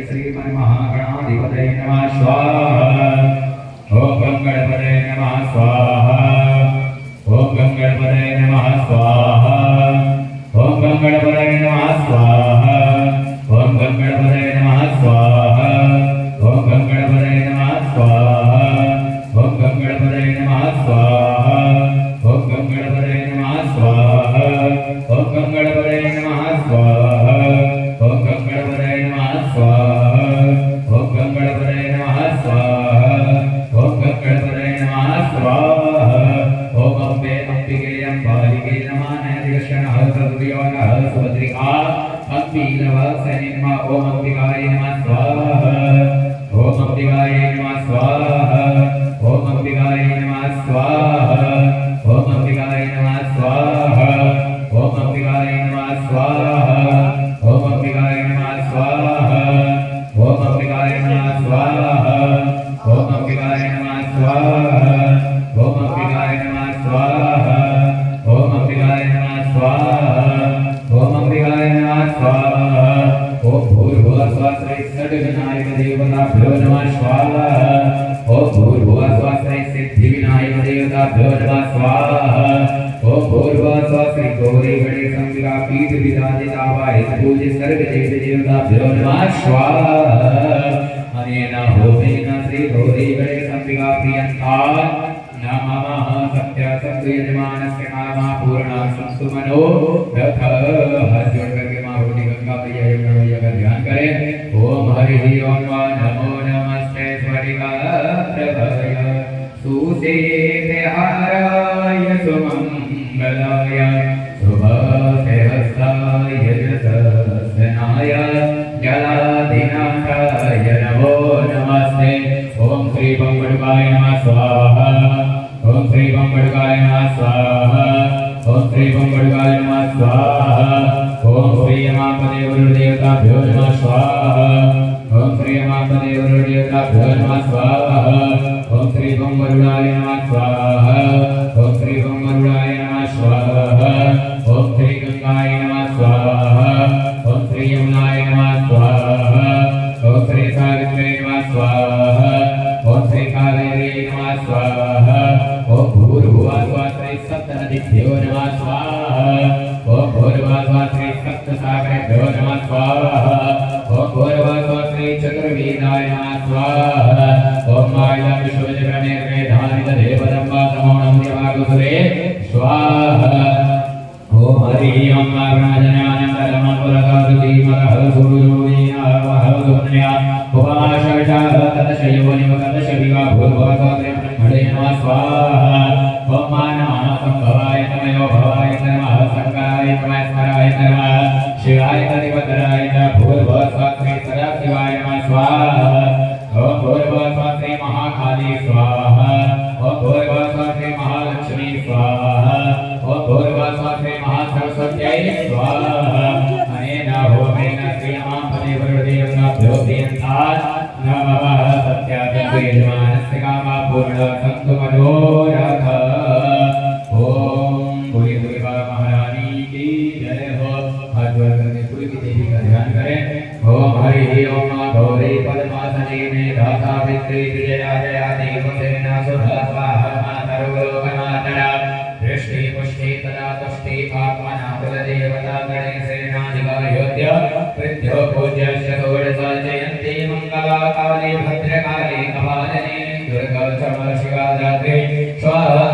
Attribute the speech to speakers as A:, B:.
A: श्रीमन्महागणाधिपतये नमः स्वाहा। ओम गंगणपतये नमः स्वाहा। ओम गंगणपतये नमः स्वाहा। ओम गंगणपतये नमः स्वाहा। ओम गंगणपतये नमः स्वाहा। ओम गंगणपतये नमः स्वाहा। ओम गंगणपतये नमः स्वाहा। ओम गंगणपतये नमः स्वाहा। ओम गंगणपतये नमः स्वाहा। ओम गंगणपतये नमः स्वाहा। ओम गंगणपतये नमः स्वाहा। ओम गंगणपतये नमः स्वाहा। ओम अम्बे अम्बिके अम्बालिके नमः नैदिकशनः सद्वियोनः सुभद्रिका अम्बीलवासनिन्मा ओम अम्बिकाय नमः स्वाहा। ओम अम्बिकाय नमः स्वाहा। ओम अम्बिकाय नमः स्वाहा। ओम अम्बिकाय नमः स्वाहा। ओम अम्बिकाय नमः स्वाहा। ओम अम्बिकाय नमः स्वाहा। ओम अम्बिकाय नमः स्वाहा। ओम अम्बिकाय नमः स्वाहा। ओम अम्बिकाय नमः स्वाहा। ओम अम्बिकाय नमः स्वाहा। ओम अम्बिकाय नमः स्वाहा। ओम भूर्भुवः स्वः सिद्धिविनायक देवताभ्यो नमः स्वाहा। ओम भूर्भुवः स्वः सिद्धिविनायक देवताभ्यो नमः स्वाहा। ओम भूर्भुवः स्वः श्री गौरी गणेश अंबिका पीठ विराजितावाहित पूज्य सर्व देव देवताभ्यो नमः स्वाहा। अनेन होमेन श्री गौरी गणेश अंबिका प्रियंता नमः सत्य सत्ययजमानस्य कामा पूर्णा संस्तु मनो रथ हाथ जोड़ करके मां भगवती गंगा मैया यमुना मैया का ध्यान करें। ओम हरि ओम नमो नमस्ते स्फटिकाप्रभय सुसेतहाराय सुमंगलाय शुभहस्ताय यशस्नाय जलाधिनाथाय नमो नमस्ते। ओम श्री बंबड़ुकाय नमः स्वाहा। ओम श्री बंबड़ुकाय नमः स्वाहा। ओम श्री बंबड़ुकाय नमः स्वाहा। ओम श्री यमापदे गुरुदेवताभ्यो नमः स्वाहा। ओम श्री यमापदे गुरुदेवताभ्यो नमः स्वाहा। ओम श्री बंबड़ुकाय नमः स्वाहा। ओम श्री बंबड़ुकाय नमः स्वाहा। ओम श्री गंगाय नमः स्वाहा। ओम श्री यमुनाय नमः स्वाहा। ओम श्री सावित्र्यै नमः स्वाहा। ओम श्री कावेरी नमः स्वाहा। ओम भूर्भुवः स्वः श्री सप्तनदीभ्यो नमः स्वाहा। ओम भूर्भुवः स्वः श्री सप्तसागरेभ्यो नमः स्वाहा। ओम भूर्भुवः स्वः श्री चतुर्वेदाय नमः स्वाहा। ओम माया विश्वजगणे धारित देवदम्बा समोणं देवागुसुरे स्वाहा। ओम हरि ओम प्राजनानन्दरमपुरकारुतिमकः सुरुयोनिनावहवदुन्या उपमाशविषाः तदशयोनिमकदशविवा भूर्भुवः ब्रह्मणे नमः स्वाहा। ओम मानवः संभवाय तमयो भवाय नमः शंकराय नमः स्मराय नमः शिवाय तदिवतराय भूर्भुवः स्वः श्री सदाशिवाय नमः स्वाहा। ओम भूर्भुवः स्वः श्री महाकाली स्वाहा। ओम भूर्भुवः स्वः श्री महालक्ष्मी स्वाहा। ओम भूर्भुवः स्वः श्री महासरस्वत्यै स्वाहा। अनेन होमेन श्री यमापदे गुरुदेवताभ्यो प्रियन्तात् नमः सत्यागतयजमानस्य कामा पूर्णा सन्तु मनोरथ। ओम भूरि भूरि महारानी की जय हो। हाथ जोड़ करके पूरी की देवी का ध्यान करें। ओम हरि ओम गौरी पद्मासने में दाता वित्री विजया जया देवसेना सुधा स्वाहा मातरुलोकमातरा दृष्टि पुष्टि तदा तुष्टि आत्मना कुलदेवता गणेशेनाधिकायोध्य पृथ्यो पूज्यस्य षोडशा जयन्ती मंगला काली भद्रकाली कपालिनी दुर्गा क्षमा शिवा दात्री स्वाहा